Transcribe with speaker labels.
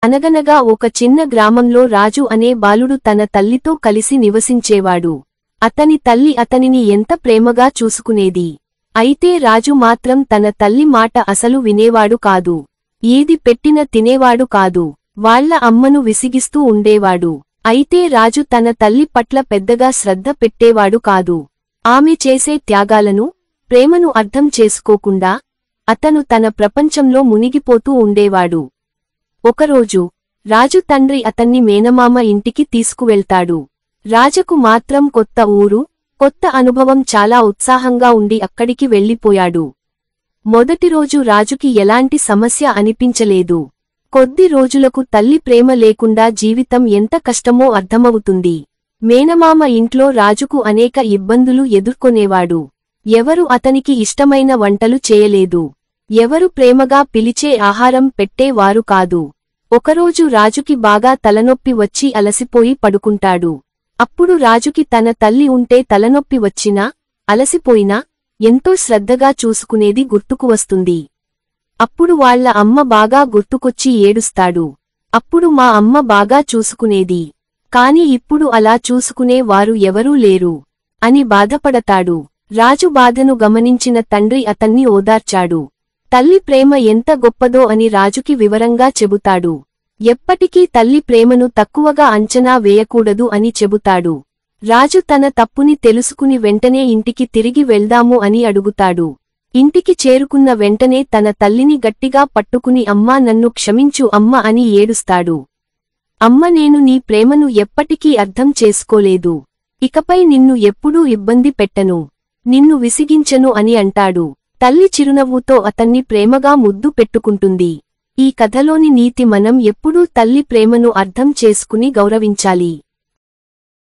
Speaker 1: అనగనగా ఒక చిన్న గ్రామంలో రాజు అనే బాలుడు తన తల్లితో కలిసి నివసించేవాడు. అతని తల్లి అతనిని ఎంత ప్రేమగా చూసుకునేది. అయితే రాజు మాత్రం తన తల్లి మాట అసలు వినేవాడు కాదు. ఏది పెట్టినా తినేవాడు కాదు. వాళ్ళ అమ్మను విసిగిస్తూ ఉండేవాడు. అయితే రాజు తన తల్లి పట్ల పెద్దగా శ్రద్ధ పెట్టేవాడు కాదు. ఆమె చేసే త్యాగాలను, ప్రేమను అర్థం చేసుకోకుండా అతను తన ప్రపంచంలో మునిగిపోతూ ఉండేవాడు. ఒకరోజు రాజు తండ్రి అతన్ని మేనమామ ఇంటికి తీసుకువెళ్తాడు. రాజుకు మాత్రం కొత్త ఊరు, కొత్త అనుభవం చాలా ఉత్సాహంగా ఉండి అక్కడికి వెళ్ళిపోయాడు. మొదటి రోజు రాజుకి ఎలాంటి సమస్య అనిపించలేదు. కొద్ది రోజులకు తల్లి ప్రేమ లేకుండా జీవితం ఎంత కష్టమో అర్థమవుతుంది. మేనమామ ఇంట్లో రాజుకు అనేక ఇబ్బందులు ఎదుర్కొనేవాడు. ఎవరు అతనికి ఇష్టమైన వంటలు చేయలేదు. ఎవరు ప్రేమగా పిలిచే ఆహారం పెట్టేవారు కాదు. ఒకరోజు రాజుకి బాగా తలనొప్పి వచ్చి అలసిపోయి పడుకుంటాడు. అప్పుడు రాజుకి తన తల్లి ఉంటే తలనొప్పి వచ్చినా, అలసిపోయినా ఎంతో శ్రద్ధగా చూసుకునేది గుర్తుకు వస్తుంది. అప్పుడు వాళ్ళ అమ్మ బాగా గుర్తుకొచ్చి ఏడుస్తాడు. అప్పుడు మా అమ్మ బాగా చూసుకునేది, కాని ఇప్పుడు అలా చూసుకునే వారు ఎవరూ లేరు అని బాధపడతాడు. రాజు బాధను గమనించిన తండ్రి అతన్ని ఓదార్చాడు. తల్లి ప్రేమ ఎంత గొప్పదో అని రాజుకి వివరంగా చెబుతాడు. ఎప్పటికీ తల్లి ప్రేమను తక్కువగా అంచనా వేయకూడదు అని చెబుతాడు. రాజు తన తప్పుని తెలుసుకుని వెంటనే ఇంటికి తిరిగి వెళ్దాము అని అడుగుతాడు. ఇంటికి చేరుకున్న వెంటనే తన తల్లిని గట్టిగా పట్టుకుని అమ్మా నన్ను క్షమించు అమ్మ అని ఏడుస్తాడు. అమ్మ నేను నీ ప్రేమను ఎప్పటికీ అర్థం చేసుకోలేదు. ఇకపై నిన్ను ఎప్పుడూ ఇబ్బంది పెట్టను, నిన్ను విసిగించను అని అంటాడు. తల్లి చిరునవ్వుతో అతన్ని ప్రేమగా ముద్దు పెట్టుకుంటుంది. ఈ కథలోని నీతి మనం ఎప్పుడూ తల్లి ప్రేమను అర్థం చేసుకుని గౌరవించాలి.